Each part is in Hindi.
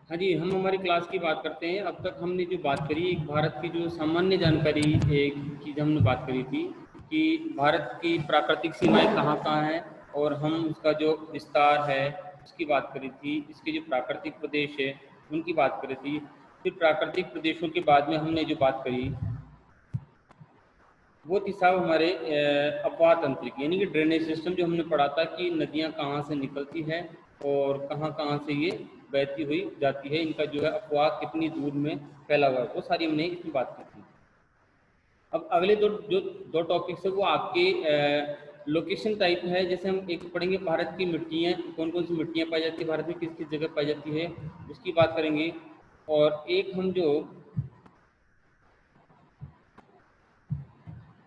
हाँ जी, हम हमारी क्लास की बात करते हैं। अब तक हमने जो बात करी, एक भारत की जो सामान्य जानकारी, एक चीज़ हमने बात करी थी कि भारत की प्राकृतिक सीमाएं कहाँ-कहाँ हैं और हम उसका जो विस्तार है, उसकी बात करी थी। इसके जो प्राकृतिक प्रदेश है, उनकी बात करी थी। फिर प्राकृतिक प्रदेशों के बाद में हमने जो बात करी, वो थी साहब हमारे अपवाह तंत्र की, यानी कि ड्रेनेज सिस्टम जो हमने पढ़ा था कि नदियाँ कहाँ से निकलती हैं और कहाँ कहाँ से ये बहती हुई जाती है, इनका जो है अपवाह कितनी दूर में फैला हुआ है, वो सारी हमने इसमें बात की थी। अब अगले दो टॉपिक्स है वो आपके लोकेशन टाइप है। जैसे हम एक पढ़ेंगे भारत की मिट्टियाँ, कौन कौन सी मिट्टियाँ पाई जाती है भारत में, किस किस जगह पाई जाती है, उसकी बात करेंगे। और एक हम जो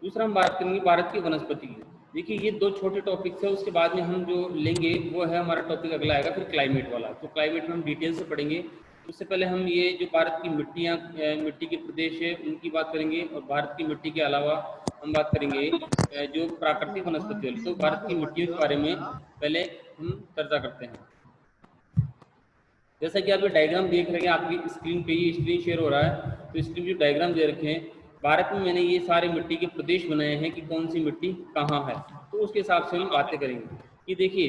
दूसरा हम बात करेंगे भारत की वनस्पति की। देखिए ये दो छोटे टॉपिक्स है, उसके बाद में हम जो लेंगे वो है हमारा टॉपिक अगला आएगा फिर क्लाइमेट वाला। तो क्लाइमेट में हम डिटेल से पढ़ेंगे। उससे पहले हम ये जो भारत की मिट्टियाँ, मिट्टी के प्रदेश है उनकी बात करेंगे, और भारत की मिट्टी के अलावा हम बात करेंगे जो प्राकृतिक वनस्पति वाली। तो भारत की मिट्टियों के बारे में पहले हम चर्चा करते हैं। जैसा कि आप ये डायग्राम देख रहे हैं आपकी स्क्रीन पे, ही स्क्रीन शेयर हो रहा है, तो स्क्रीन जो डायग्राम दे रखे हैं, भारत में मैंने ये सारे मिट्टी के प्रदेश बनाए हैं कि कौन सी मिट्टी कहाँ है। तो उसके हिसाब से हम बातें करेंगे कि देखिए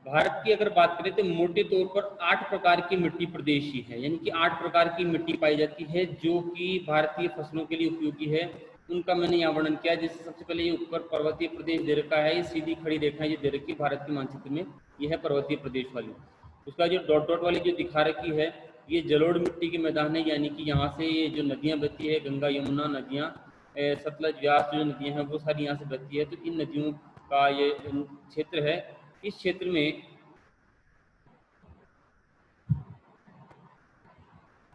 भारत की अगर बात करें तो मोटे तौर पर 8 प्रकार की मिट्टी प्रदेश ही है, यानी कि 8 प्रकार की मिट्टी पाई जाती है जो कि भारतीय फसलों के लिए उपयोगी है। उनका मैंने यहाँ वर्णन किया। जैसे सबसे पहले ये ऊपर पर्वतीय प्रदेश दे रखा है, ये सीधी खड़ी रेखा ये दे रखी है भारत के मानचित्र में, ये है पर्वतीय प्रदेश वाली। उसका जो डॉट डॉट वाली जो दिखा रखी है, ये जलोढ़ मिट्टी के मैदान है, यानी कि यहाँ से ये जो नदियाँ बहती है, गंगा यमुना नदियाँ, सतलज व्यास जो नदियाँ हैं वो सारी यहाँ से बहती है। तो इन नदियों का ये क्षेत्र है। इस क्षेत्र में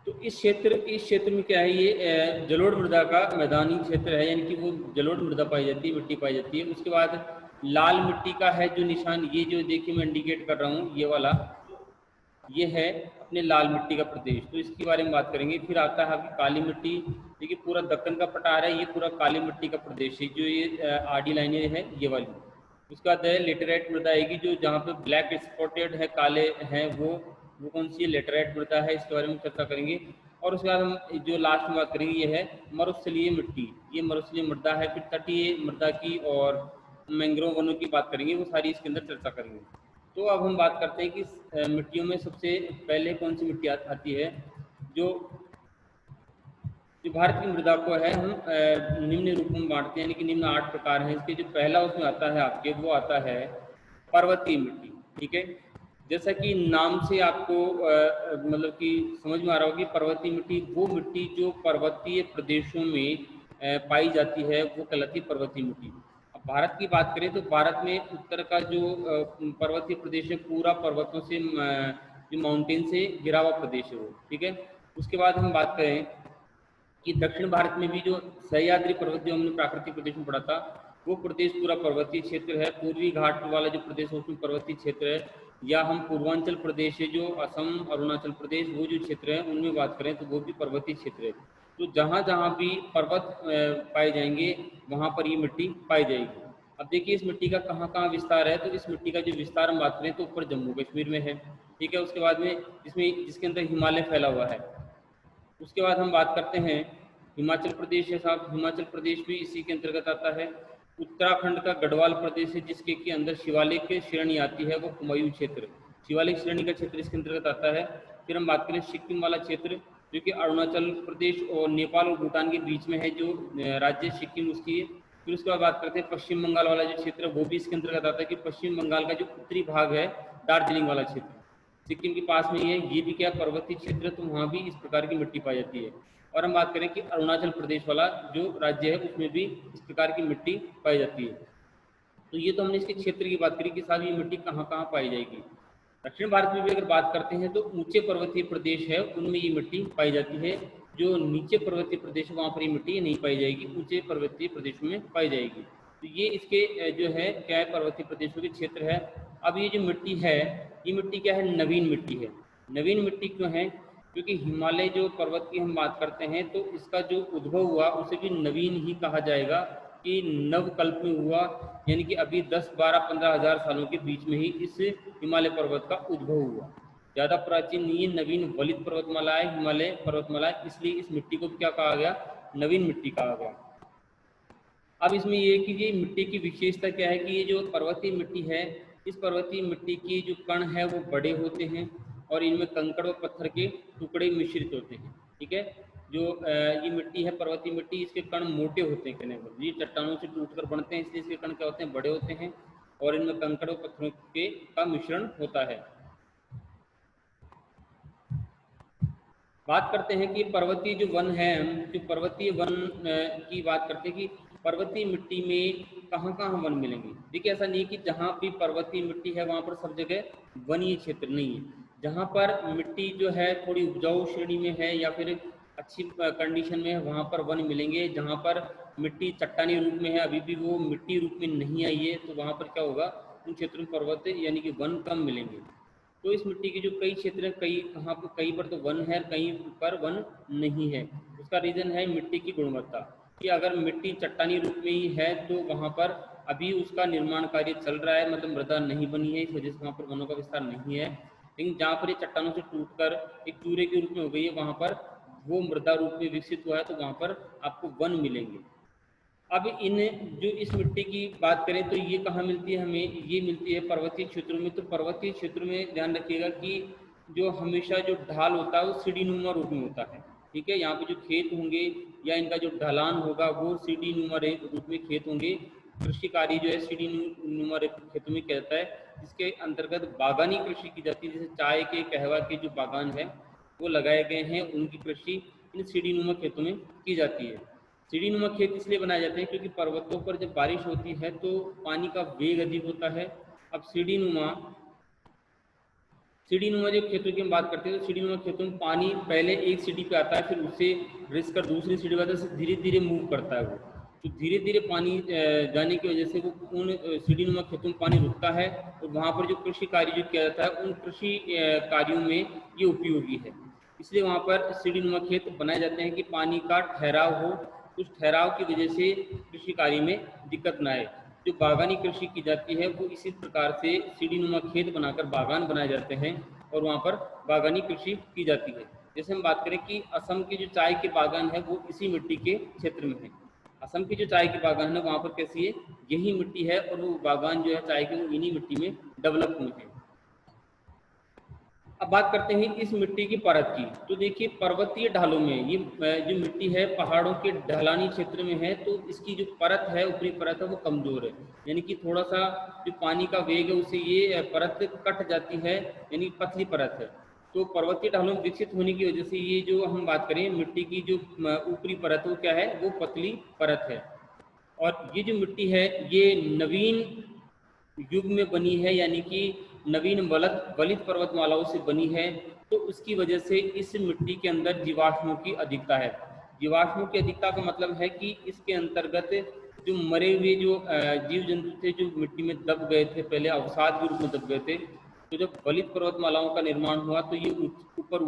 तो इस क्षेत्र में क्या है, ये जलोढ़ मृदा का मैदानी क्षेत्र है, यानी कि वो जलोढ़ मृदा पाई जाती है, मिट्टी पाई जाती है। उसके बाद लाल मिट्टी का है जो निशान, ये जो देखिए मैं इंडिकेट कर रहा हूँ, ये वाला, ये है अपने लाल मिट्टी का प्रदेश। तो इसके बारे में बात करेंगे। फिर आता है आपकी काली मिट्टी। देखिए पूरा दक्कन का पठार है, ये पूरा काली मिट्टी का प्रदेश है, जो ये आडी लाइनें है ये वाली। उसके बाद है लेटेराइट मृदा आएगी, जो जहाँ पे ब्लैक स्पॉटेड है, काले हैं, वो कौन सी लेटेराइट मृदा है, इसके बारे में चर्चा करेंगे। और उसके बाद हम जो लास्ट में बात करेंगे ये है मरुस्थलीय मिट्टी, ये मरुस्थलीय मृदा है। फिर तटीय मृदा की और मैंग्रोव वनों की बात करेंगे, वो सारी इसके अंदर चर्चा करेंगे। तो अब हम बात करते हैं कि मिट्टियों में सबसे पहले कौन सी मिट्टी आती है। जो जो भारत की मृदा को है हम निम्न रूप में बांटते हैं, यानी कि निम्न 8 प्रकार हैं इसके। जो पहला उसमें आता है आपके, वो आता है पर्वतीय मिट्टी। ठीक है, जैसा कि नाम से आपको मतलब कि समझ में आ रहा होगा कि पर्वतीय मिट्टी वो मिट्टी जो पर्वतीय प्रदेशों में पाई जाती है, वो कहलाती है पर्वतीय मिट्टी। अब भारत की बात करें तो भारत में उत्तर का जो पर्वतीय प्रदेश है पूरा पर्वतों से जो माउंटेन से घिरा हुआ प्रदेश है वो। ठीक है, उसके बाद हम बात करें कि दक्षिण भारत में भी जो सह्याद्री पर्वत जो हमने प्राकृतिक प्रदेश में पढ़ा था, वो प्रदेश पूरा पर्वतीय क्षेत्र है। पूर्वी घाट वाला जो प्रदेश है उसमें पर्वतीय क्षेत्र है। या हम पूर्वांचल प्रदेश है जो असम अरुणाचल प्रदेश, वो जो क्षेत्र है उनमें बात करें तो वो भी पर्वतीय क्षेत्र है। तो जहाँ जहाँ भी पर्वत पाए जाएंगे वहाँ पर ये मिट्टी पाई जाएगी। अब देखिए इस मिट्टी का कहाँ कहाँ विस्तार है। तो इस मिट्टी का जो विस्तार हम बात करें तो ऊपर जम्मू कश्मीर में है। ठीक है, उसके बाद में जिसके अंदर हिमालय फैला हुआ है। उसके बाद हम बात करते हैं हिमाचल प्रदेश है साहब, हिमाचल प्रदेश भी इसी के अंतर्गत आता है। उत्तराखंड का गढ़वाल प्रदेश है जिसके के अंदर शिवालिक श्रेणी आती है, वो कुमायूं क्षेत्र, शिवालिक श्रेणी का क्षेत्र इसके अंतर्गत आता है। फिर हम बात करें सिक्किम वाला क्षेत्र, जो कि अरुणाचल प्रदेश और नेपाल और भूटान के बीच में है, जो राज्य सिक्किम उसकी है। फिर उसके बाद बात करते हैं पश्चिम बंगाल वाला जो क्षेत्र है, वो भी इसके अंतर्गत आता है कि पश्चिम बंगाल का जो उत्तरी भाग है, दार्जिलिंग वाला क्षेत्र सिक्किम के पास में ये भी क्या पर्वतीय क्षेत्र, तो वहाँ भी इस प्रकार की मिट्टी पाई जाती है। और हम बात करें कि अरुणाचल प्रदेश वाला जो राज्य है उसमें भी इस प्रकार की मिट्टी पाई जाती है। तो ये तो हमने इसके क्षेत्र की बात करी कि साहब ये मिट्टी कहाँ कहाँ पाई जाएगी। दक्षिण भारत में भी अगर बात करते हैं तो ऊंचे पर्वतीय प्रदेश है उनमें ये मिट्टी पाई जाती है। जो नीचे पर्वतीय प्रदेश है वहाँ पर ये मिट्टी नहीं पाई जाएगी, ऊंचे पर्वतीय प्रदेशों में पाई जाएगी। तो ये इसके जो है क्या है, पर्वतीय प्रदेशों के क्षेत्र है। अब ये जो मिट्टी है, ये मिट्टी क्या है, नवीन मिट्टी है। नवीन मिट्टी क्यों है, क्योंकि हिमालय जो पर्वत की हम बात करते हैं तो इसका जो उद्भव हुआ उसे भी नवीन ही कहा जाएगा, कि नवकल्प में हुआ, यानी कि अभी 10, 12, 15 हज़ार सालों के बीच में ही इस हिमालय पर्वत का उद्भव हुआ। ज़्यादा प्राचीन नहीं है, नवीन वलित पर्वतमाला है, हिमालय पर्वतमाला है, इसलिए इस मिट्टी को क्या कहा गया, नवीन मिट्टी कहा गया। अब इसमें ये कि ये मिट्टी की विशेषता क्या है कि ये जो पर्वतीय मिट्टी है, इस पर्वतीय मिट्टी की जो कण है वो बड़े होते हैं और इनमें कंकड़ और पत्थर के टुकड़े मिश्रित होते हैं। ठीक है, जो ये मिट्टी है पर्वतीय मिट्टी, इसके कण मोटे होते हैं, कहने को ये चट्टानों से टूटकर बनते हैं, इसलिए इसके कण क्या होते हैं, बड़े होते हैं और इनमें कंकड़ और पत्थरों के का मिश्रण होता है। बात करते हैं कि पर्वतीय जो वन है, जो पर्वतीय वन की बात करते हैं कि पर्वतीय मिट्टी में कहाँ कहाँ वन मिलेंगे। देखिए ऐसा नहीं कि जहाँ भी पर्वतीय मिट्टी है वहाँ पर सब जगह वनीय क्षेत्र नहीं है। जहाँ पर मिट्टी जो है थोड़ी उपजाऊ श्रेणी में है या फिर अच्छी कंडीशन में है वहाँ पर वन मिलेंगे। जहाँ पर मिट्टी चट्टानी रूप में है, अभी भी वो मिट्टी रूप में नहीं आई है, तो वहाँ पर क्या होगा, उन क्षेत्रों में पर्वत यानी कि वन कम मिलेंगे। तो इस मिट्टी के जो कई क्षेत्र हैं, कई कहाँ पर कहीं पर तो वन है, कहीं पर वन नहीं है। उसका रीज़न है मिट्टी की गुणवत्ता, कि अगर मिट्टी चट्टानी रूप में ही है तो वहाँ पर अभी उसका निर्माण कार्य चल रहा है, मतलब मृदा नहीं बनी है, इस वजह से वहाँ पर वनों का विस्तार नहीं है। लेकिन जहाँ पर ये चट्टानों से टूटकर एक चूरे के रूप में हो गई है, वहाँ पर वो मृदा रूप में विकसित हुआ है, तो वहाँ पर आपको वन मिलेंगे। अब इन जो इस मिट्टी की बात करें तो ये कहाँ मिलती है हमें, ये मिलती है पर्वतीय क्षेत्रों में। तो पर्वतीय क्षेत्रों में ध्यान रखिएगा कि जो हमेशा जो ढाल होता है वो सीढ़ीनुमा रूप में होता है। ठीक है, यहाँ पे जो खेत होंगे या इनका जो ढलान होगा वो सीढ़ीनुमा रूप में खेत होंगे। कृषि कार्य जो है सीढ़ीनुमा खेतों में किया जाता है, जिसके अंतर्गत बागानी कृषि की जाती है। जैसे चाय के, कहवा के जो बागान है वो लगाए गए हैं, उनकी कृषि इन सीढ़ीनुमा खेतों में की जाती है। सीढ़ीनुमा खेत इसलिए बनाए जाते हैं क्योंकि पर्वतों पर जब बारिश होती है तो पानी का वेग अधिक होता है। अब सीढ़ीनुमा जो खेतों की हम बात करते हैं, तो सीढ़ीनुमा खेतों में पानी पहले एक सीढ़ी पे आता है, फिर उससे रिस कर दूसरी सीढ़ी पे आता है, धीरे धीरे मूव करता है वो। तो धीरे धीरे पानी जाने की वजह से वो उन सीढ़ीनुमा खेतों में पानी रुकता है और वहाँ पर जो कृषि कार्य जो किया जाता है उन कृषि कार्यों में ये उपयोगी है। इसलिए वहाँ पर सीढ़ीनुमा खेत बनाए जाते हैं कि पानी का ठहराव हो, उस ठहराव की वजह से कृषि कार्य में दिक्कत न आए। जो बागानी कृषि की जाती है वो इसी प्रकार से सीढ़ीनुमा खेत बनाकर बागान बनाए जाते हैं और वहाँ पर बागानी कृषि की जाती है। जैसे हम बात करें कि असम के जो चाय के बागान है वो इसी मिट्टी के क्षेत्र में है। असम की जो चाय के बागान है वहाँ पर कैसी है, यही मिट्टी है और वो बागान जो है चाय के वो इन्हीं मिट्टी में डेवलप हुए हैं। अब बात करते हैं इस मिट्टी की परत की। तो देखिए पर्वतीय ढालों में ये जो मिट्टी है पहाड़ों के ढलानी क्षेत्र में है, तो इसकी जो परत है, ऊपरी परत है, वो कमजोर है, यानी कि थोड़ा सा जो पानी का वेग है उससे ये परत कट जाती है, यानी पतली परत है। तो पर्वतीय ढालों में विकसित होने की वजह से ये जो हम बात करें मिट्टी की जो ऊपरी परत वो क्या है, वो पतली परत है। और ये जो मिट्टी है ये नवीन युग में बनी है, यानी कि नवीन वलित पर्वतमालाओं से बनी है। तो उसकी वजह से इस मिट्टी के अंदर जीवाश्मों की अधिकता है। जीवाश्मों की अधिकता का मतलब है कि इसके अंतर्गत जो मरे हुए जो जीव जंतु थे जो मिट्टी में दब गए थे, पहले अवसाद के रूप में दब गए थे, तो जब वलित पर्वतमालाओं का निर्माण हुआ तो ये ऊपर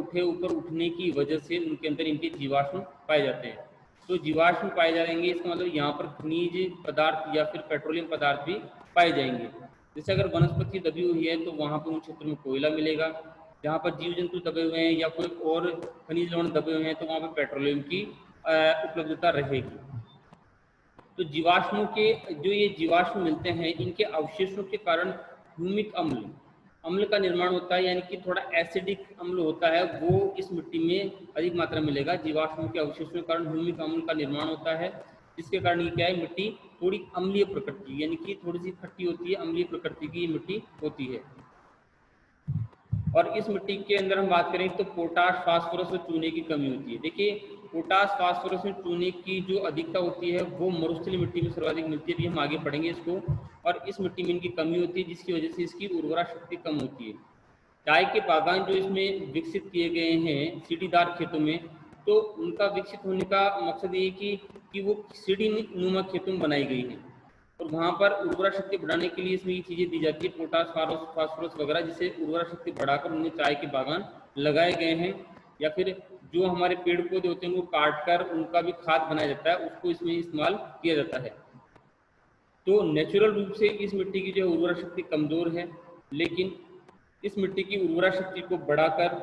उठने की वजह से उनके अंदर इनके जीवाश्म पाए जाते हैं। तो जीवाश्म पाए जाएंगे, इसका मतलब यहाँ पर खनिज पदार्थ या फिर पेट्रोलियम पदार्थ भी पाए जाएंगे। जैसे अगर वनस्पति दबी हुई है तो वहाँ पर उन क्षेत्रों में कोयला मिलेगा, जहाँ पर जीव जंतु दबे हुए हैं या कोई और खनिज लवण दबे हुए हैं तो वहाँ पर पेट्रोलियम की उपलब्धता रहेगी। तो जीवाश्मों के जो ये जीवाश्म मिलते हैं इनके अवशेषों के कारण ह्यूमिक अम्ल अम्ल का निर्माण होता है, यानी कि थोड़ा एसिडिक अम्ल होता है वो इस मिट्टी में अधिक मात्रा में मिलेगा। जीवाश्मों के अवशेषों के कारण ह्यूमिक अम्ल का निर्माण होता है, जिसके कारण ये क्या है, मिट्टी थोड़ी अम्लीय प्रकृति यानी कि थोड़ी सी खट्टी होती है, अम्लीय प्रकृति की मिट्टी होती है। और इस मिट्टी के अंदर हम बात करें तो पोटाश, फास्फोरस और चूने की कमी होती है। देखिए पोटाश, फास्फोरस और चूने की जो अधिकता होती है वो मरुस्थलीय मिट्टी में सर्वाधिक मिलती है, हम आगे पढ़ेंगे इसको। और इस मिट्टी में इनकी कमी होती है जिसकी वजह से इसकी उर्वरा शक्ति कम होती है। चाय के बागान जो इसमें विकसित किए गए हैं सीढ़ीदार खेतों में, तो उनका विकसित होने का मकसद ये कि वो सीढ़ी नुमा खेतों में बनाई गई है और वहाँ पर उर्वरा शक्ति बढ़ाने के लिए इसमें ये चीज़ें दी जाती है, पोटास, फास्फोरस वगैरह, जिससे उर्वरा शक्ति बढ़ाकर उनमें चाय के बागान लगाए गए हैं। या फिर जो हमारे पेड़ पौधे होते हैं उनको काट कर उनका भी खाद बनाया जाता है, उसको इसमें इस्तेमाल किया जाता है। तो नेचुरल रूप से इस मिट्टी की जो उर्वरा शक्ति कमज़ोर है, लेकिन इस मिट्टी की उर्वरा शक्ति को बढ़ाकर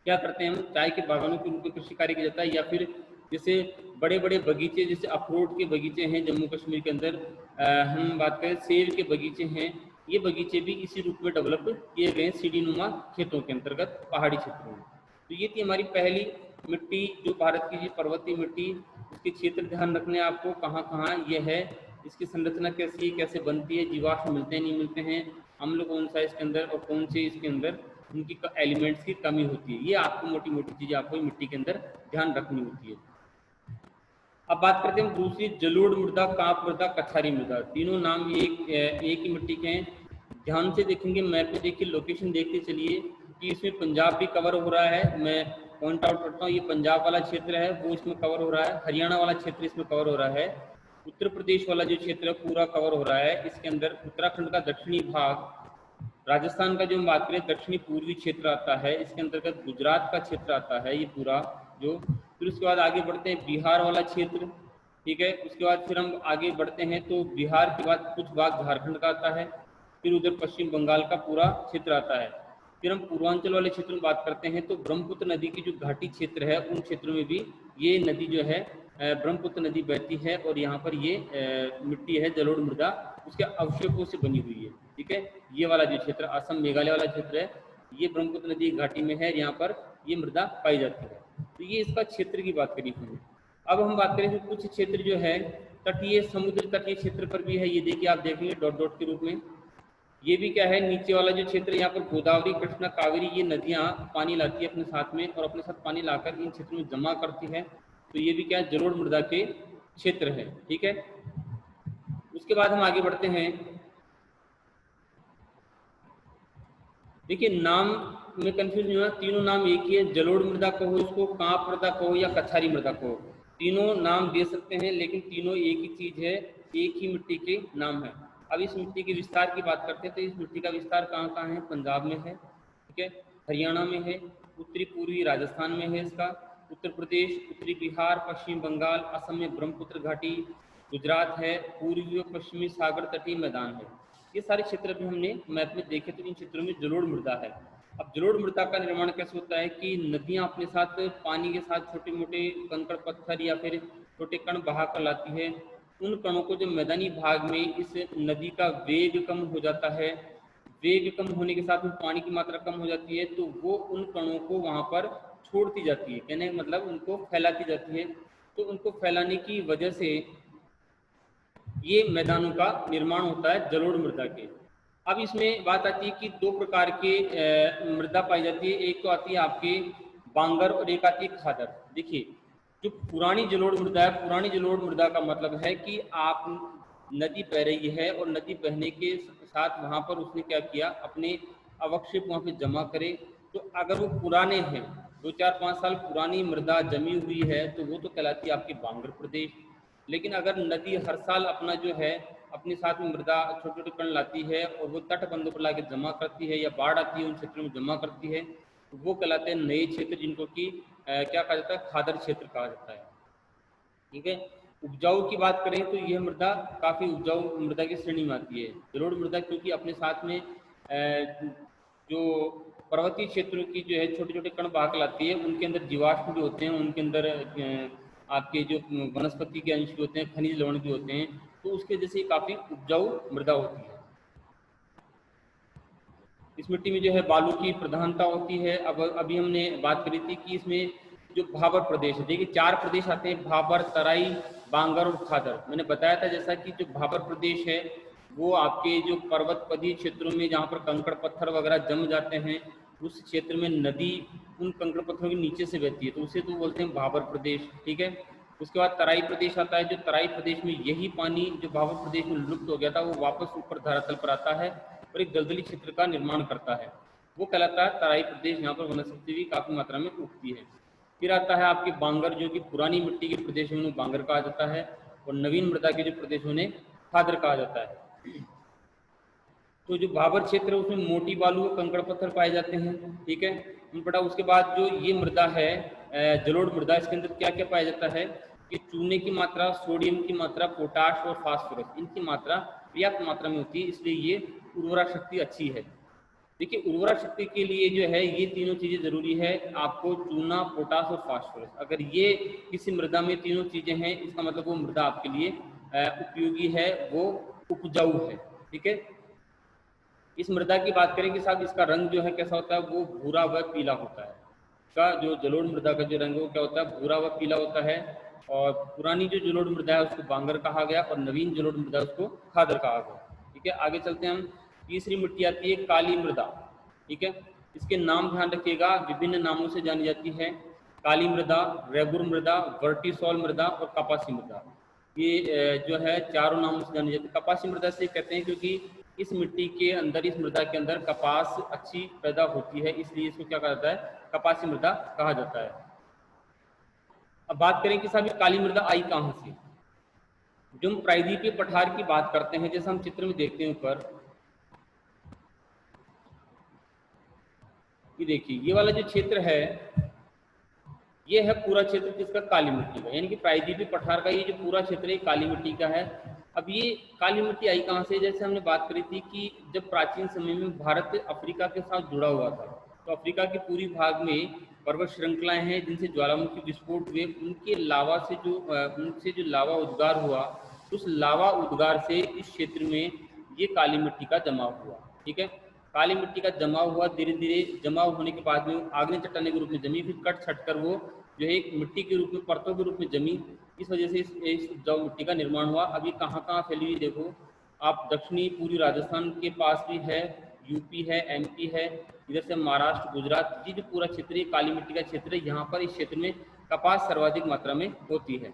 क्या करते हैं हम, चाय के बागानों के रूप में कृषि कार्य किया जाता है, या फिर जैसे बड़े बड़े बगीचे, जैसे अखरोट के बगीचे हैं जम्मू कश्मीर के अंदर, हम बात करें सेब के बगीचे हैं, ये बगीचे भी इसी रूप में डेवलप किए गए सीढ़ी नुमा खेतों के अंतर्गत पहाड़ी क्षेत्रों में। तो ये थी हमारी पहली मिट्टी जो भारत की जी पर्वतीय मिट्टी, उसके क्षेत्र ध्यान रखने आपको कहाँ कहाँ ये है, इसकी संरचना कैसी है, कैसे बनती है, जीवाश्म मिलते हैं नहीं मिलते हैं, अम्ल कौन सा इसके अंदर और कौन से इसके अंदर उनकी एलिमेंट्स की कमी होती है, ये आपको मोटी मोटी चीज़ें आपको मिट्टी के अंदर ध्यान रखनी होती है। अब बात करते हैं दूसरी, जलोढ़ मृदा, काप मृदा, कछारी मृदा। तीनों नाम एक ही मिट्टी के हैं। ध्यान से देखेंगे मैप में, देखिए लोकेशन देखते चलिए कि इसमें पंजाब भी कवर हो रहा है, मैं पॉइंट आउट करता हूँ, ये पंजाब वाला क्षेत्र है वो इसमें कवर हो रहा है, हरियाणा वाला क्षेत्र इसमें कवर हो रहा है, उत्तर प्रदेश वाला जो क्षेत्र है पूरा कवर हो रहा है इसके अंदर, उत्तराखंड का दक्षिणी भाग, राजस्थान का जो हम बात करें दक्षिणी पूर्वी क्षेत्र आता है, इसके अंतर्गत गुजरात का क्षेत्र आता है ये पूरा जो, फिर उसके बाद आगे बढ़ते हैं बिहार वाला क्षेत्र, ठीक है, उसके बाद फिर हम आगे बढ़ते हैं तो बिहार के बाद कुछ भाग झारखंड का आता है, फिर उधर पश्चिम बंगाल का पूरा क्षेत्र आता है, फिर हम पूर्वांचल वाले क्षेत्र में बात करते हैं तो ब्रह्मपुत्र नदी की जो घाटी क्षेत्र है उन क्षेत्रों में भी ये नदी जो है ब्रह्मपुत्र नदी बहती है और यहाँ पर ये मिट्टी है जलोढ़ मृदा उसके अवशेषों से बनी हुई है, ठीक है। ये वाला जो क्षेत्र असम मेघालय वाला क्षेत्र है ये ब्रह्मपुत्र नदी घाटी में है, यहाँ पर ये मृदा पाई जाती है। तो ये इसका क्षेत्र की बात करी हमने। अब हम बात करें तो कुछ क्षेत्र जो है तटीय समुद्र तटीय क्षेत्र पर भी है, ये देखिए आप देखेंगे डॉट डॉट के रूप में, ये भी क्या है नीचे वाला जो क्षेत्र यहाँ पर गोदावरी कृष्णा कावेरी ये नदियाँ पानी लाती है अपने साथ में और अपने साथ पानी लाकर इन क्षेत्रों में जमा करती है, तो ये भी क्या है जलोढ़ मृदा के क्षेत्र है, ठीक है। उसके बाद हम आगे बढ़ते हैं, देखिए नाम में कंफ्यूज नहीं होना, तीनों नाम एक ही है, जलोढ़ मृदा कहो इसको, कांप मृदा कहो या कछारी मृदा कहो, तीनों नाम दे सकते हैं लेकिन तीनों एक ही चीज है, एक ही मिट्टी के नाम है। अब इस मिट्टी के विस्तार की बात करते हैं तो इस मिट्टी का विस्तार कहाँ कहाँ है, पंजाब में है, ठीक है, हरियाणा में है, उत्तरी पूर्वी राजस्थान में है इसका, उत्तर प्रदेश, उत्तरी बिहार, पश्चिम बंगाल, असम में ब्रह्मपुत्र घाटी, गुजरात है, पूर्वी और पश्चिमी सागर तटीय मैदान है। ये सारे क्षेत्र भी हमने मैप में देखे तो इन क्षेत्रों में जलोढ़ मृदा है। अब जलोढ़ मृदा का निर्माण कैसे होता है कि नदियाँ अपने साथ पानी के साथ छोटे मोटे कंकड़ पत्थर या फिर छोटे कण बहा कर लाती है, उन कणों को जब मैदानी भाग में इस नदी का वेग कम हो जाता है, वेग कम होने के साथ में पानी की मात्रा कम हो जाती है तो वो उन कणों को वहाँ पर छोड़ती जाती है, कहने का मतलब उनको फैलाती जाती है, तो उनको फैलाने की वजह से ये मैदानों का निर्माण होता है जलोढ़ मृदा के। अब इसमें बात आती है कि दो प्रकार के मृदा पाई जाती है, एक तो आती है आपके बांगर और एक आती है खादर। देखिए जो पुरानी जलोढ़ मृदा है, पुरानी जलोढ़ मृदा का मतलब है कि आप नदी बह रही है और नदी बहने के साथ वहाँ पर उसने क्या किया अपने अवक्षेप वहाँ पे जमा करे, तो अगर वो पुराने हैं 2-4-5 साल पुरानी मृदा जमी हुई है तो वो तो कहलाती है आपकी बांगर प्रदेश। लेकिन अगर नदी हर साल अपना जो है अपने साथ में मृदा छोटे छोटे कण लाती है और वो तटबंधों पर लाके जमा करती है या बाढ़ आती है उन क्षेत्रों में जमा करती है, तो वो कहलाते हैं नए क्षेत्र जिनको कि क्या कहा जाता है खादर क्षेत्र कहा जाता है, ठीक है। उपजाऊ की बात करें तो यह मृदा काफ़ी उपजाऊ मृदा की श्रेणी में आती है जलोढ़ मृदा, क्योंकि अपने साथ में जो पर्वतीय क्षेत्रों की जो है छोटे छोटे कण बहा के लाती है, उनके अंदर जीवाश्म भी होते हैं, उनके अंदर आपके जो वनस्पति के अंश भी होते हैं, खनिज लवण भी होते हैं, तो उसके वजह से काफ़ी उपजाऊ मृदा होती है। इस मिट्टी में जो है बालू की प्रधानता होती है। अब अभी हमने बात करी थी कि इसमें जो भाबर प्रदेश है, देखिए 4 प्रदेश आते हैं, भाबर, तराई, बांगर और खादर। मैंने बताया था जैसा कि जो भाबर प्रदेश है वो आपके जो पर्वतपदीय क्षेत्रों में जहाँ पर कंकड़ पत्थर वगैरह जम जाते हैं उस क्षेत्र में नदी उन कंकड़ पत्थरों के नीचे से बहती है, तो उसे तो बोलते हैं भाबर प्रदेश, ठीक है। उसके बाद तराई प्रदेश आता है, जो तराई प्रदेश में यही पानी जो भाबर प्रदेश में लुप्त हो गया था वो वापस ऊपर धरातल पर आता है और एक दलदली क्षेत्र का निर्माण करता है, वो कहलाता है तराई प्रदेश, यहाँ पर वनस्पति भी काफ़ी मात्रा में उगती है। फिर आता है आपके बांगर, जो कि पुरानी मिट्टी के प्रदेश में उन्हें बांगर कहा जाता है और नवीन मृदा के जो प्रदेश उन्हें खादर कहा जाता है। तो जो भाबर क्षेत्र है उसमें मोटी बालू और कंकड़ पत्थर पाए जाते हैं, ठीक है। बटा उसके बाद जो ये मृदा है जलोढ़ मृदा, इसके अंदर क्या क्या पाया जाता है कि चूने की मात्रा, सोडियम की मात्रा, पोटाश और फास्फोरस इनकी मात्रा पर्याप्त मात्रा में होती है, इसलिए ये उर्वरा शक्ति अच्छी है। देखिए उर्वरा शक्ति के लिए जो है ये तीनों चीज़ें ज़रूरी है आपको, चूना, पोटास और फास्फोरस। अगर ये किसी मृदा में तीनों चीज़ें हैं, इसका मतलब वो मृदा आपके लिए उपयोगी है, वो उपजाऊ है। ठीक है। इस मृदा की बात करें कि साहब इसका रंग जो है कैसा होता है, वो भूरा व पीला होता है। इसका जो जलोढ़ मृदा का जो रंग है वो क्या होता है, भूरा व पीला होता है। और पुरानी जो जलोढ़ मृदा है उसको बांगर कहा गया, और नवीन जलोढ़ मृदा उसको खादर कहा गया। ठीक है, आगे चलते हैं हम। तीसरी मिट्टी आती है काली मृदा। ठीक है, इसके नाम ध्यान रखिएगा, विभिन्न नामों से जानी जाती है। काली मृदा, रेगुर मृदा, वर्टिसॉल मृदा और कपासी मृदा। ये जो है चारों नामों से जानी जाती है। कपासी मृदा से कहते हैं क्योंकि इस मिट्टी के अंदर, इस मृदा के अंदर कपास अच्छी पैदा होती है, इसलिए इसको क्या कहा जाता है, कपासी मृदा कहा जाता है। अब बात करें कि साहब ये काली मृदा आई कहाँ से। जो हम प्रायद्वीपीय पठार की बात करते हैं, जैसे हम चित्र में देखते हैं ऊपर, ये देखिए ये वाला जो क्षेत्र है, ये है पूरा क्षेत्र किसका, काली मिट्टी का। यानी कि प्रायद्वीपीय पठार का ये जो पूरा क्षेत्र है काली मिट्टी का है। अब ये काली मिट्टी आई कहाँ से, जैसे हमने बात करी थी कि जब प्राचीन समय में भारत अफ्रीका के साथ जुड़ा हुआ था, तो अफ्रीका के पूरी भाग में पर्वत श्रृंखलाएं हैं जिनसे ज्वालामुखी विस्फोट हुए, उनके लावा से उनसे जो लावा उद्गार हुआ, उस लावा उद्गार से इस क्षेत्र में ये काली मिट्टी का जमाव हुआ। ठीक है, काली मिट्टी का जमाव हुआ, धीरे धीरे जमाव होने के बाद में आग्नेय चट्टाने के रूप में जमी, फिर कट छट कर वो जो है एक मिट्टी के रूप में, परतों के रूप में जमी। इस वजह से इस उपजाऊ मिट्टी का निर्माण हुआ। अभी कहाँ कहाँ फैली हुई देखो आप, दक्षिणी पूर्वी राजस्थान के पास भी है, यूपी है, एमपी है, इधर से महाराष्ट्र, गुजरात, ये जो पूरा क्षेत्र है काली मिट्टी का क्षेत्र है। यहाँ पर इस क्षेत्र में कपास सर्वाधिक मात्रा में होती है,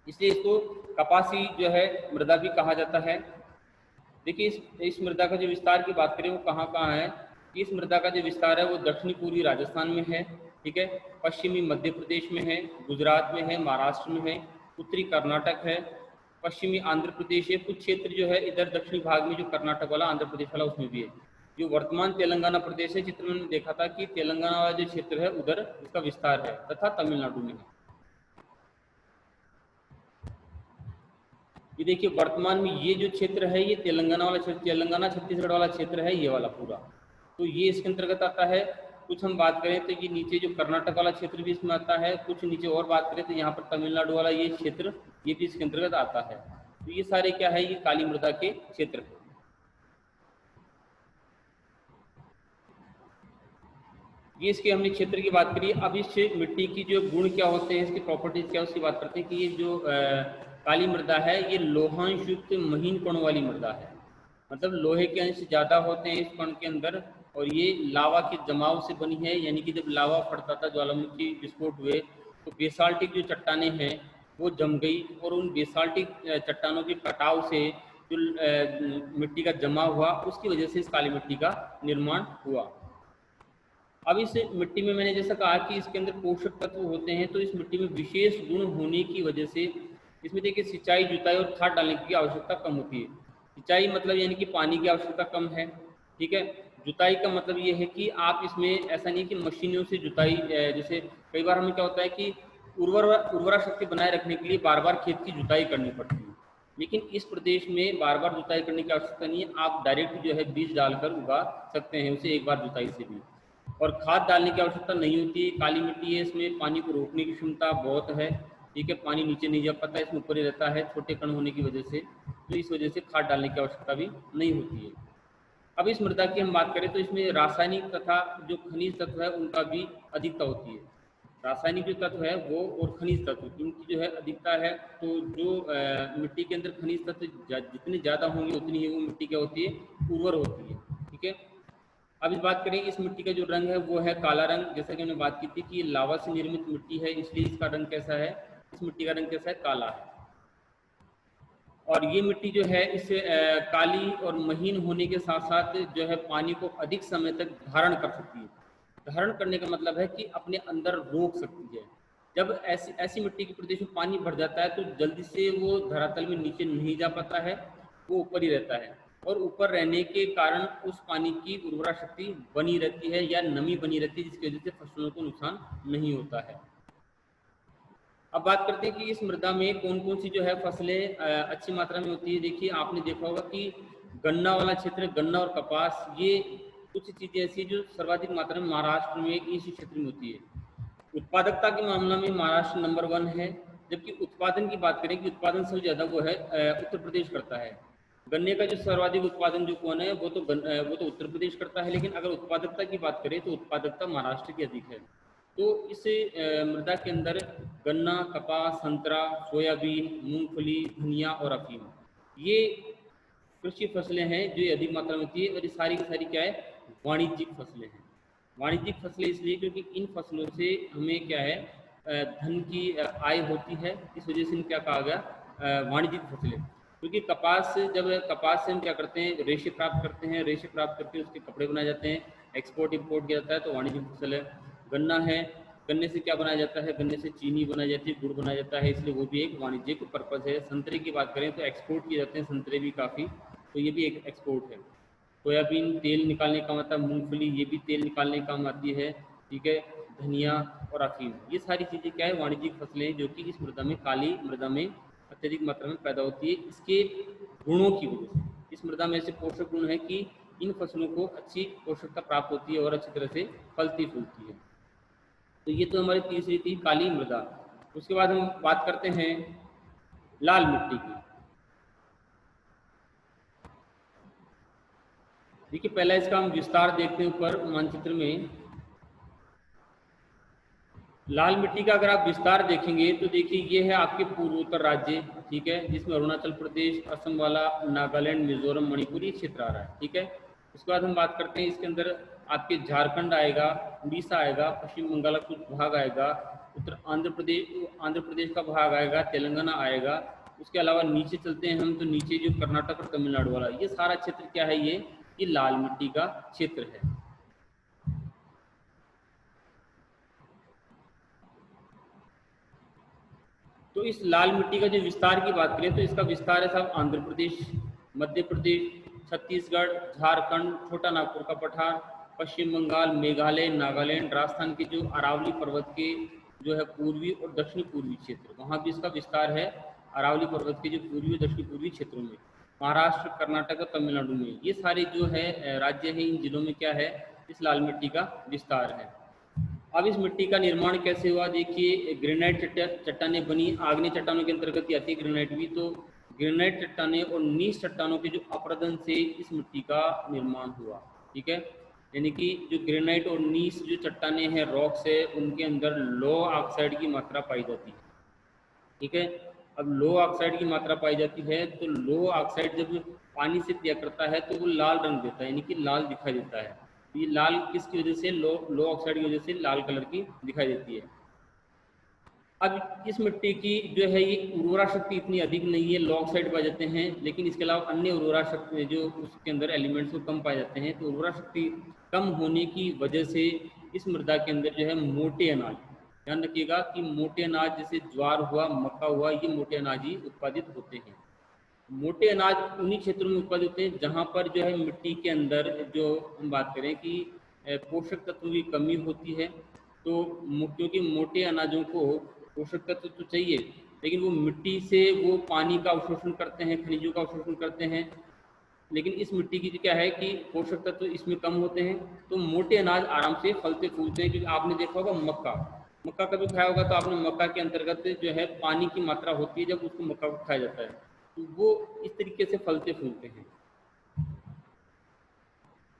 इसलिए इसको कपासी जो है मृदा भी कहा जाता है। देखिए इस मृदा का जो विस्तार की बात करें वो कहाँ कहाँ है। इस मृदा का जो विस्तार है वो दक्षिणी पूर्वी राजस्थान में है। ठीक है, पश्चिमी मध्य प्रदेश में है, गुजरात में है, महाराष्ट्र में है, उत्तरी कर्नाटक है, पश्चिमी आंध्र प्रदेश है, कुछ क्षेत्र जो है इधर दक्षिणी भाग में जो कर्नाटक वाला, आंध्र प्रदेश वाला, उसमें भी है। जो वर्तमान तेलंगाना प्रदेश है, चित्र में देखा था कि तेलंगाना वाला जो क्षेत्र है उधर इसका विस्तार है, तथा तमिलनाडु में है। ये देखिए वर्तमान में ये जो क्षेत्र है ये तेलंगाना वाला क्षेत्र, तेलंगाना छत्तीसगढ़ वाला क्षेत्र है ये वाला पूरा, तो ये इसके अंतर्गत आता है। कुछ हम बात करें तो ये नीचे जो कर्नाटक वाला क्षेत्र भी इसमें आता है, कुछ नीचे और बात करें तो यहाँ पर तमिलनाडु वाला ये क्षेत्र ये भी इसके अंतर्गत आता है। तो ये सारे क्या है, ये काली मृदा के क्षेत्र है। ये इसके हमने क्षेत्र की बात करी। अब इस मिट्टी की जो गुण क्या होते हैं, इसकी प्रॉपर्टीज क्या है उसकी बात करते हैं कि ये जो काली मृदा है ये लोहांश युक्त महीन कण वाली मृदा है, मतलब लोहे के अंश ज़्यादा होते हैं इस कण के अंदर, और ये लावा के जमाव से बनी है। यानी कि जब लावा फटता था, ज्वालामुखी विस्फोट हुए, तो बेसाल्टिक जो चट्टानें हैं वो जम गई, और उन बेसाल्टिक चट्टानों के कटाव से जो मिट्टी का जमाव हुआ, उसकी वजह से इस काली मिट्टी का निर्माण हुआ। अब इस मिट्टी में मैंने जैसा कहा कि इसके अंदर पोषक तत्व होते हैं, तो इस मिट्टी में विशेष गुण होने की वजह से इसमें देखिए सिंचाई, जुताई और खाद डालने की आवश्यकता कम होती है। सिंचाई मतलब यानी कि पानी की आवश्यकता कम है। ठीक है, जुताई का मतलब ये है कि आप इसमें ऐसा नहीं कि मशीनों से जुताई, जैसे कई बार हमें क्या होता है कि उर्वरा शक्ति बनाए रखने के लिए बार बार खेत की जुताई करनी पड़ती है, लेकिन इस प्रदेश में बार बार जुताई करने की आवश्यकता नहीं है। आप डायरेक्ट जो है बीज डालकर उगा सकते हैं उसे एक बार जुताई से भी, और खाद डालने की आवश्यकता नहीं होती है। काली मिट्टी है, इसमें पानी को रोकने की क्षमता बहुत है। ठीक है, पानी नीचे नहीं जा पाता, इसमें ऊपर ही रहता है छोटे कण होने की वजह से, तो इस वजह से खाद डालने की आवश्यकता भी नहीं होती है। अब इस मृदा की हम बात करें तो इसमें रासायनिक तथा जो खनिज तत्व है उनका भी अधिकता होती है। रासायनिक जो तत्व है वो और खनिज तत्व इनकी जो है अधिकता है। तो जो मिट्टी के अंदर खनिज तत्व जितने ज़्यादा होंगे उतनी ही वो मिट्टी क्या होती है, उर्वर होती है। ठीक है, अब इस बात करें इस मिट्टी का जो रंग है वो है काला रंग। जैसा कि हमने बात की थी कि लावा से निर्मित मिट्टी है, इसलिए इसका रंग कैसा है, इस मिट्टी का रंग कैसा है, काला है। और ये मिट्टी जो है इस काली और महीन होने के साथ साथ जो है पानी को अधिक समय तक धारण कर सकती है। धारण करने का मतलब है कि अपने अंदर रोक सकती है। जब ऐसी ऐसी मिट्टी के प्रदेश में पानी भर जाता है तो जल्दी से वो धरातल में नीचे नहीं जा पाता है, वो ऊपर ही रहता है, और ऊपर रहने के कारण उस पानी की उर्वरा शक्ति बनी रहती है या नमी बनी रहती है, जिसकी वजह से फसलों को नुकसान नहीं होता है। अब बात करते हैं कि इस मृदा में कौन कौन सी जो है फसलें अच्छी मात्रा में होती है। देखिए आपने देखा होगा कि गन्ना वाला क्षेत्र, गन्ना और कपास, ये कुछ चीज़ें ऐसी जो सर्वाधिक मात्रा में महाराष्ट्र में इसी क्षेत्र में होती है। उत्पादकता के मामला में महाराष्ट्र नंबर 1 है, जबकि उत्पादन की बात करें कि उत्पादन सबसे ज़्यादा वो है उत्तर प्रदेश करता है। गन्ने का जो सर्वाधिक उत्पादन जो कौन है वो तो उत्तर प्रदेश करता है, लेकिन अगर उत्पादकता की बात करें तो उत्पादकता महाराष्ट्र की अधिक है। तो इस मृदा के अंदर गन्ना, कपास, संतरा, सोयाबीन, मूंगफली, धनिया और अफीम, ये कृषि फसलें हैं जो अधिक मात्रा में होती है। और ये सारी की सारी क्या है, वाणिज्यिक फसलें हैं। वाणिज्यिक फसलें इसलिए क्योंकि इन फसलों से हमें क्या है धन की आय होती है, इस वजह से इन क्या कहा गया वाणिज्यिक फसलें। क्योंकि कपास से हम क्या करते हैं, रेशे प्राप्त करते हैं, रेशे प्राप्त करके उसके कपड़े बनाए जाते हैं, एक्सपोर्ट इंपोर्ट किया जाता है, तो वाणिज्यिक फसल है। गन्ना है, गन्ने से क्या बनाया जाता है, गन्ने से चीनी बनाई जाती है, गुड़ बनाया जाता है, इसलिए वो भी एक वाणिज्यिक पर्पज है। संतरे की बात करें तो एक्सपोर्ट किए जाते हैं संतरे भी काफ़ी, तो ये भी एक एक्सपोर्ट है। सोयाबीन तेल निकालने का मतलब, मूंगफली ये भी तेल निकालने का काम आती है, ठीक है। धनिया और अफीम, ये सारी चीज़ें क्या है वाणिज्यिक फसलें जो कि इस मृदा में, काली मृदा में अत्यधिक मात्रा में पैदा होती है। इसके गुणों की वजह से, इस मृदा में ऐसे पोषक गुण है कि इन फसलों को अच्छी पोषकता प्राप्त होती है और अच्छी तरह से फलती फूलती है। तो ये तो हमारी तीसरी थी काली मृदा। उसके बाद हम बात करते हैं लाल मिट्टी की। देखिए पहला इसका हम विस्तार देखते हैं ऊपर मानचित्र में। लाल मिट्टी का अगर आप विस्तार देखेंगे तो देखिए ये है आपके पूर्वोत्तर राज्य, ठीक है, जिसमें अरुणाचल प्रदेश, असम वाला, नागालैंड, मिजोरम, मणिपुर ये क्षेत्र आ रहा है, ठीक है। उसके बाद हम बात करते हैं इसके अंदर आपके झारखंड आएगा, उड़ीसा आएगा, पश्चिम बंगाल का कुछ भाग आएगा, उत्तर आंध्र प्रदेश का भाग आएगा, तेलंगाना आएगा। उसके अलावा नीचे चलते हैं हम तो नीचे जो कर्नाटक और तमिलनाडु वाला, ये सारा क्षेत्र क्या है, ये लाल मिट्टी का क्षेत्र है। तो इस लाल मिट्टी का जो विस्तार की बात करें तो इसका विस्तार है साहब आंध्र प्रदेश, मध्य प्रदेश, छत्तीसगढ़, झारखंड, छोटा नागपुर का पठार, पश्चिम बंगाल, मेघालय, नागालैंड, राजस्थान के जो अरावली पर्वत के जो है पूर्वी और दक्षिणी पूर्वी क्षेत्र, वहाँ भी इसका विस्तार है। अरावली पर्वत के जो पूर्वी और दक्षिणी पूर्वी क्षेत्रों में, महाराष्ट्र, कर्नाटक और तमिलनाडु में, ये सारे जो है राज्य हैं, इन जिलों में क्या है, इस लाल मिट्टी का विस्तार है। अब इस मिट्टी का निर्माण कैसे हुआ, देखिए ग्रेनाइट चट्टानें बनी, आग्नेय चट्टानों के अंतर्गत ही आती है ग्रेनाइट भी। तो ग्रेनाइट चट्टानें और नीस चट्टानों के जो अपरदन से इस मिट्टी का निर्माण हुआ, ठीक है। यानी कि जो ग्रेनाइट और नीस जो चट्टानें हैं, रॉक्स है, उनके अंदर लो ऑक्साइड की मात्रा पाई जाती है, ठीक है। अब लो ऑक्साइड की मात्रा पाई जाती है तो लो ऑक्साइड जब पानी से क्रिया करता है तो वो लाल रंग देता है, यानी कि लाल दिखाई देता है। ये लाल किसकी वजह से, लो ऑक्साइड की वजह से लाल कलर की दिखाई देती है। अब इस मिट्टी की जो है ये उर्वरा शक्ति इतनी अधिक नहीं है, लो ऑक्साइड पाए जाते हैं, लेकिन इसके अलावा अन्य उर्वरा शक्ति जो उसके अंदर एलिमेंट्स वो कम पाए जाते हैं। तो उर्वरा शक्ति कम होने की वजह से इस मृदा के अंदर जो है मोटे अनाज, ध्यान रखिएगा कि मोटे अनाज जैसे ज्वार हुआ, मक्का हुआ, ये मोटे अनाज ही उत्पादित होते हैं। मोटे अनाज उन्हीं क्षेत्रों में उत्पादित होते हैं जहाँ पर जो है मिट्टी के अंदर जो हम बात करें कि पोषक तत्व की कमी होती है। तो क्योंकि मोटे अनाजों को पोषक तत्व तो चाहिए, लेकिन वो मिट्टी से वो पानी का अवशोषण करते हैं, खनिजों का अवशोषण करते हैं, लेकिन इस मिट्टी की क्या है कि पोषक तत्व इसमें कम होते हैं, तो मोटे अनाज आराम से फलते फूलते हैं। क्योंकि आपने देखा होगा मक्का, मक्का कभी खाया होगा तो आपने मक्का के अंतर्गत जो है पानी की मात्रा होती है, जब उसको मक्का को खाया जाता है तो वो इस तरीके से फलते फूलते हैं।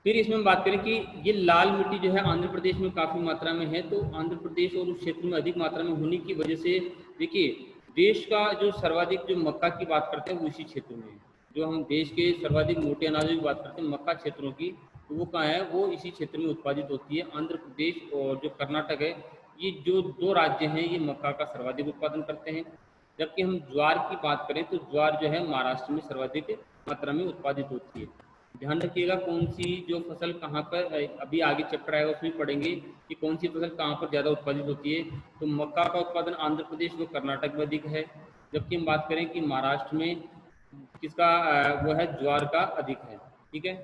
फिर इसमें हम बात करें कि ये लाल मिट्टी जो है आंध्र प्रदेश में काफ़ी मात्रा में है। तो आंध्र प्रदेश और उस क्षेत्र में अधिक मात्रा में होने की वजह से देखिए देश का जो सर्वाधिक जो मक्का की बात करते हैं वो इसी क्षेत्र में है। जो हम देश के सर्वाधिक मोटे अनाजों की बात करते हैं मक्का क्षेत्रों की, तो वो कहाँ है, वो इसी क्षेत्र में उत्पादित होती है। आंध्र प्रदेश और जो कर्नाटक है, ये जो दो राज्य हैं ये मक्का का सर्वाधिक उत्पादन करते हैं। जबकि हम ज्वार की बात करें तो ज्वार जो है महाराष्ट्र में सर्वाधिक मात्रा में उत्पादित होती है। ध्यान रखिएगा कौन सी जो फसल कहाँ पर, अभी आगे चैप्टर आएगा उसमें पढ़ेंगे कि कौन सी फसल कहाँ पर ज़्यादा उत्पादित होती है। तो मक्का का उत्पादन आंध्र प्रदेश व कर्नाटक में अधिक है, जबकि हम बात करें कि महाराष्ट्र में किसका वो है, ज्वार का अधिक है, ठीक है।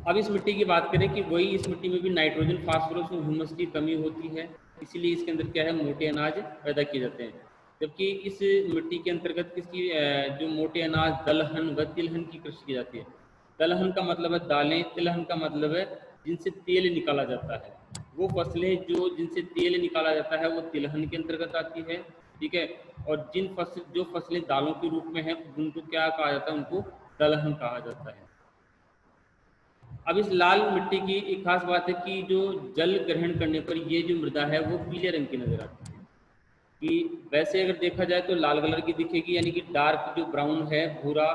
अब इस मिट्टी की बात करें कि वही इस मिट्टी में भी नाइट्रोजन, फास्फोरस और ह्यूमस की कमी होती है, इसीलिए इसके अंदर क्या है, मोटे अनाज पैदा किए जाते हैं। जबकि इस मिट्टी के अंतर्गत किसकी जो मोटे अनाज दलहन व तिलहन की कृषि की जाती है। दलहन का मतलब है दालें, तिलहन का मतलब है जिनसे तेल निकाला जाता है। वो फसलें जो जिनसे तेल निकाला जाता है वो तिलहन के अंतर्गत आती है, ठीक है। और जो फसलें दालों के रूप में हैं उनको क्या कहा जाता है, उनको दलहन कहा जाता है। अब इस लाल मिट्टी की एक खास बात है कि जो जल ग्रहण करने पर ये जो मृदा है वो पीले रंग की नजर आती है। कि वैसे अगर देखा जाए तो लाल कलर की दिखेगी, यानी कि डार्क जो ब्राउन है, भूरा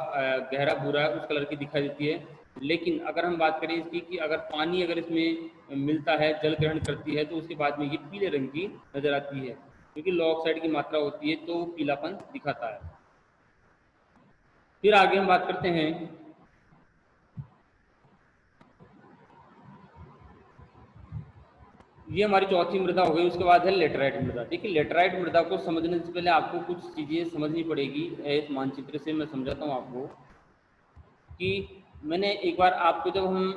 गहरा भूरा है, उस कलर की दिखाई देती है। लेकिन अगर हम बात करें इसकी कि अगर पानी अगर इसमें मिलता है, जल ग्रहण करती है, तो उसके बाद में ये पीले रंग की नजर आती है, क्योंकि लो ऑक्साइड की मात्रा होती है तो वो पीलापन दिखाता है। फिर आगे हम बात करते हैं, ये हमारी चौथी मृदा हो गई। उसके बाद है लेटराइट मृदा। देखिए लेटराइट मृदा को समझने से पहले आपको कुछ चीज़ें समझनी पड़ेगी। इस मानचित्र से मैं समझाता हूँ आपको कि मैंने एक बार आपको जब हम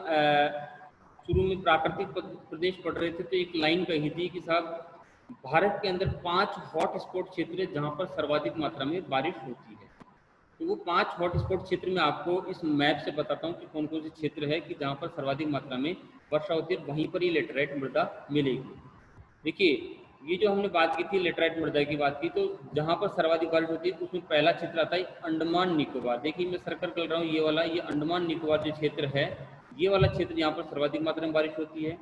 शुरू में प्राकृतिक प्रदेश पढ़ रहे थे तो एक लाइन कही थी कि साहब भारत के अंदर 5 हॉट स्पॉट क्षेत्र है जहाँ पर सर्वाधिक मात्रा में बारिश होती है। तो वो 5 हॉट स्पॉट क्षेत्र में आपको इस मैप से बताता हूँ कि कौन कौन से क्षेत्र है कि जहाँ पर सर्वाधिक मात्रा में वर्षा होती है, वहीं पर ये लेटराइट मृदा मिलेगी। देखिए ये जो हमने बात की थी लेटराइट मृदा की बात की, तो जहाँ पर सर्वाधिक बारिश होती है उसमें पहला क्षेत्र आता है अंडमान निकोबार। देखिए मैं सर्कल कर रहा हूँ ये वाला, ये अंडमान निकोबार जो क्षेत्र है, ये वाला क्षेत्र यहाँ पर सर्वाधिक मात्रा में बारिश होती है।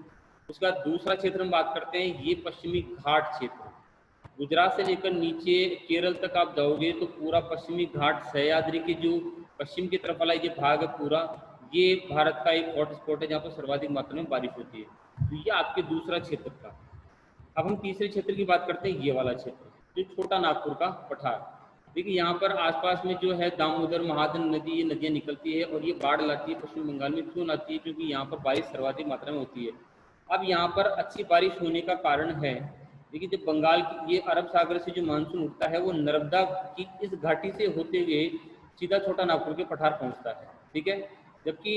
उसका दूसरा क्षेत्र हम बात करते हैं, ये पश्चिमी घाट क्षेत्र। गुजरात से लेकर नीचे केरल तक आप जाओगे तो पूरा पश्चिमी घाट सह्याद्री के जो पश्चिम की तरफ वाला ये भाग है पूरा, ये भारत का एक हॉट स्पॉट है जहाँ पर सर्वाधिक मात्रा में बारिश होती है। तो ये आपके दूसरा क्षेत्र था। अब हम तीसरे क्षेत्र की बात करते हैं, ये वाला क्षेत्र जो छोटा नागपुर का पठार। देखिए यहाँ पर आसपास में जो है दामोदर महानदी नदी, ये नदियाँ निकलती है और ये बाढ़ लाती है पश्चिम बंगाल में। क्यों लाती है? क्योंकि यहाँ पर बारिश सर्वाधिक मात्रा में होती है। अब यहाँ पर अच्छी बारिश होने का कारण है, देखिए जब बंगाल की ये अरब सागर से जो मानसून उठता है वो नर्मदा की इस घाटी से होते हुए सीधा छोटा नागपुर के पठार पहुँचता है, ठीक है। जबकि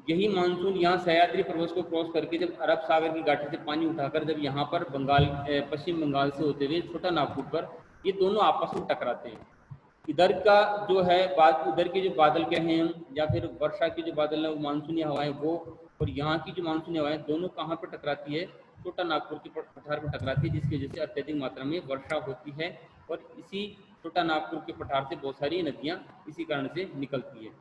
यही मानसून यहाँ सह्याद्री पर्वत को क्रॉस करके जब अरब सागर की घाटी से पानी उठाकर जब यहाँ पर पश्चिम बंगाल से होते हुए छोटा नागपुर पर, ये दोनों आपस में टकराते हैं। इधर का जो है इधर के जो बादल क्या हैं या फिर वर्षा के जो बादल हैं वो मानसूनी हवाएं वो, और यहाँ की जो मानसूनी हवाएं दोनों कहाँ पर टकराती है? छोटा नागपुर के पठार पर टकराती है, जिसकी वजह से अत्यधिक मात्रा में वर्षा होती है। और इसी छोटा नागपुर के पठार से बहुत सारी नदियाँ इसी कारण से निकलती है।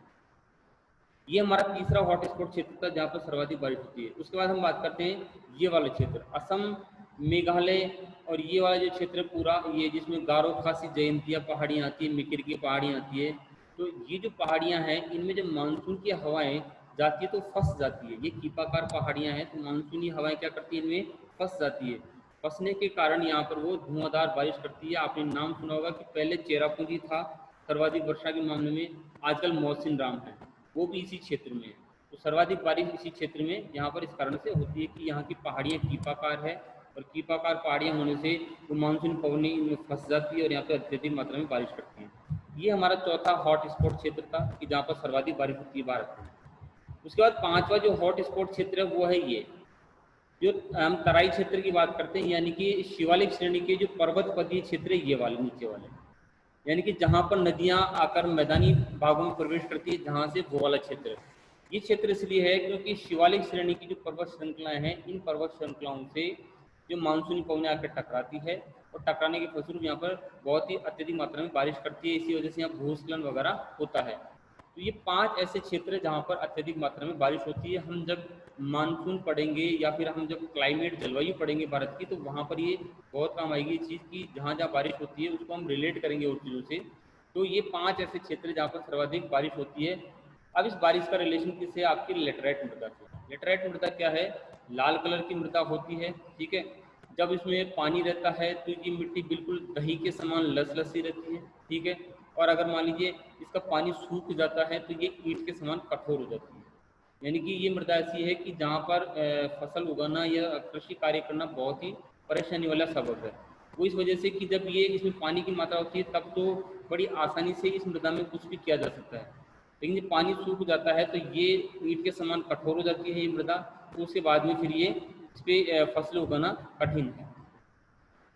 ये हमारा तीसरा हॉट स्पॉट क्षेत्र था जहाँ पर सर्वाधिक बारिश होती है। उसके बाद हम बात करते हैं ये वाला क्षेत्र, असम, मेघालय, और ये वाला जो क्षेत्र पूरा ये जिसमें गारो, खासी, जयंतिया पहाड़ियाँ आती है, मिकिर की पहाड़ियाँ आती है। तो ये जो पहाड़ियाँ हैं इनमें जब मानसून की हवाएं जाती है तो फंस जाती है। ये कीपाकार पहाड़ियाँ हैं तो मानसूनी हवाएं क्या करती है? इनमें फंस जाती है। फंसने के कारण यहाँ पर वो धुआंधार बारिश करती है। आपने नाम सुना होगा कि पहले चेरापूंजी था सर्वाधिक वर्षा के मामले में, आजकल मौसिन राम है, वो भी इसी क्षेत्र में है। तो सर्वाधिक बारिश इसी क्षेत्र में यहाँ पर इस कारण से होती है कि यहाँ की पहाड़ियाँ कीपाकार है, और कीपाकार पहाड़ियाँ होने से वो मानसून पवनें इनमें फंस जाती है और यहाँ पर अत्यधिक मात्रा में बारिश करती हैं। ये हमारा चौथा हॉट स्पॉट क्षेत्र था कि जहाँ पर सर्वाधिक बारिश होती है भारत में। उसके बाद पांचवा जो हॉट स्पॉट क्षेत्र है वो है ये जो हम तराई क्षेत्र की बात करते हैं, यानी कि शिवालिक श्रेणी के जो पर्वत पदीय क्षेत्र है, ये वाले नीचे वाले, यानी कि जहाँ पर नदियाँ आकर मैदानी भागों में प्रवेश करती है, जहाँ से वो वाला क्षेत्र है। ये क्षेत्र इसलिए है क्योंकि शिवालिक श्रेणी की जो पर्वत श्रृंखलाएं हैं, इन पर्वत श्रृंखलाओं से जो मानसूनी पवनें आकर टकराती है और टकराने के फलस्वरूप यहाँ पर बहुत ही अत्यधिक मात्रा में बारिश करती है। इसी वजह से यहाँ भूस्खलन वगैरह होता है। तो ये 5 ऐसे क्षेत्र हैं जहाँ पर अत्यधिक मात्रा में बारिश होती है। हम जब मानसून पढ़ेंगे या फिर हम जब क्लाइमेट जलवायु पढ़ेंगे भारत की, तो वहाँ पर ये बहुत काम आएगी ये चीज़ कि जहाँ जहाँ बारिश होती है उसको हम रिलेट करेंगे उन चीज़ों से। तो ये 5 ऐसे क्षेत्र जहाँ पर सर्वाधिक बारिश होती है। अब इस बारिश का रिलेशन किससे? आपकी लेटराइट मृदा से। लेटराइट मृदा क्या है? लाल कलर की मृदा होती है, ठीक है। जब इसमें पानी रहता है तो ये मिट्टी बिल्कुल दही के समान लसलसी रहती है, ठीक है। और अगर मान लीजिए इसका पानी सूख जाता है तो ये ईंट के समान कठोर हो जाती है। यानी कि ये मृदा ऐसी है कि जहाँ पर फसल उगाना या कृषि कार्य करना बहुत ही परेशानी वाला सबक है। वो इस वजह से कि जब ये इसमें पानी की मात्रा होती है तब तो बड़ी आसानी से इस मृदा में कुछ भी किया जा सकता है, लेकिन जब पानी सूख जाता है तो ये ईंट के समान कठोर हो जाती है ये मृदा। तो उसके बाद में फिर ये इस पर फसल उगाना कठिन है।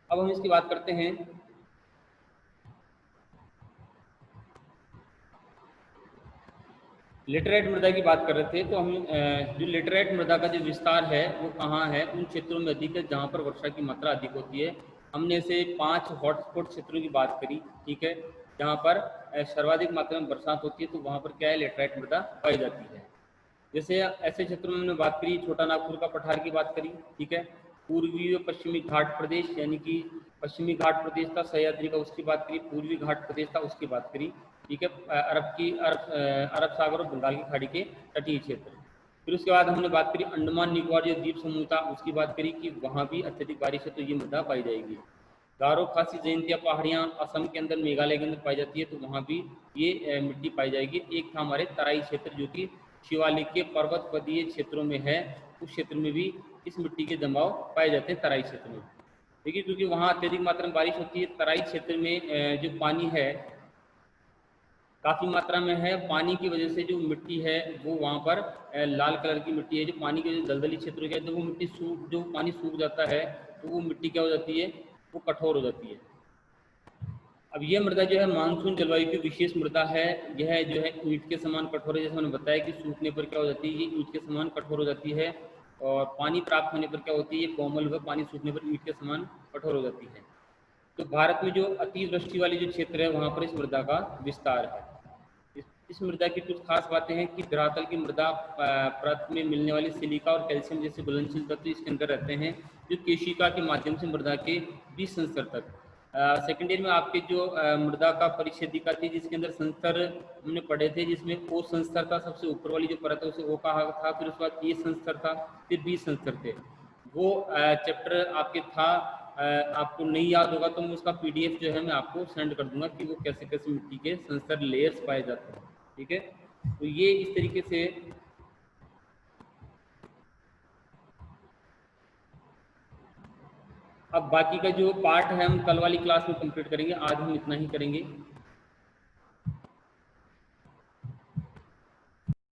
अब हम इसकी बात करते हैं लेटराइट मृदा की बात कर रहे थे, तो हम जो लेटराइट मृदा का जो विस्तार है वो कहाँ है, उन क्षेत्रों में अधिक है जहाँ पर वर्षा की मात्रा अधिक होती है। हमने ऐसे 5 हॉटस्पॉट क्षेत्रों की बात करी, ठीक है, जहाँ पर सर्वाधिक मात्रा में बरसात होती है, तो वहाँ पर क्या है, लेटराइट मृदा पाई जाती है। जैसे ऐसे क्षेत्रों में हमने बात करी, छोटा नागपुर का पठार की बात करी, ठीक है, पूर्वी व पश्चिमी घाट प्रदेश, यानी कि पश्चिमी घाट प्रदेश था सह्याद्री का, उसकी बात करी, पूर्वी घाट प्रदेश था उसकी बात करी, ठीक है, अरब सागर और बंगाल की खाड़ी के तटीय क्षेत्र। फिर उसके बाद हमने बात करी अंडमान निकोबार जो द्वीप समूह था, उसकी बात करी कि वहाँ भी अत्यधिक बारिश है तो ये मृदा पाई जाएगी। गारो खासी जयंतिया पहाड़ियाँ असम के अंदर, मेघालय के अंदर पाई जाती है, तो वहाँ भी ये मिट्टी पाई जाएगी। एक था हमारे तराई क्षेत्र जो कि शिवालिक के पर्वत पदीय क्षेत्रों में है, उस क्षेत्र में भी इस मिट्टी के जमाव पाए जाते हैं तराई क्षेत्र में। देखिए क्योंकि वहाँ अत्यधिक मात्रा में बारिश होती है, तराई क्षेत्र में जो पानी है काफ़ी मात्रा में है, पानी की वजह से जो मिट्टी है वो वहाँ पर लाल कलर की मिट्टी है, जो पानी के जो दलदली क्षेत्रों के, जो वो मिट्टी जो पानी सूख जाता है तो वो मिट्टी क्या हो जाती है, वो कठोर हो जाती है। अब यह मृदा जो है मानसून जलवायु की विशेष मृदा है। यह जो है ईंट के समान कठोर है, जैसे मैंने बताया कि सूखने पर क्या हो जाती है, ये ईंट के समान कठोर हो जाती है, और पानी प्राप्त होने पर क्या होती है, ये कोमल व पानी सूखने पर ईंट के समान कठोर हो जाती है। तो भारत में जो अतिवृष्टि वाली जो क्षेत्र है वहाँ पर इस मृदा का विस्तार है। इस मृदा की कुछ खास बातें हैं कि धरातल की मृदा परत में मिलने वाली सिलिका और कैल्शियम जैसे घुलनशील तत्व इसके अंदर रहते हैं, जो केशिका के माध्यम से मृदा के 20 संस्तर तक। सेकेंड ईयर में आपके जो मृदा का परिच्छेदिका थी, जिसके अंदर संस्तर हमने पढ़े थे, जिसमें ओ संस्तर था, सबसे ऊपर वाली जो परत है उसे ओ कहा था, फिर उसके बाद ए संस्तर था, फिर बी संस्तर थे। वो चैप्टर आपके था, आपको नहीं याद होगा तो मैं उसका पीडीएफ जो है मैं आपको सेंड कर दूंगा कि वो कैसे कैसे मिट्टी के संस्तर लेयर्स पाए जाते हैं, ठीक है। तो ये इस तरीके से अब बाकी का जो पार्ट है हम कल वाली क्लास में कंप्लीट करेंगे, आज हम इतना ही करेंगे।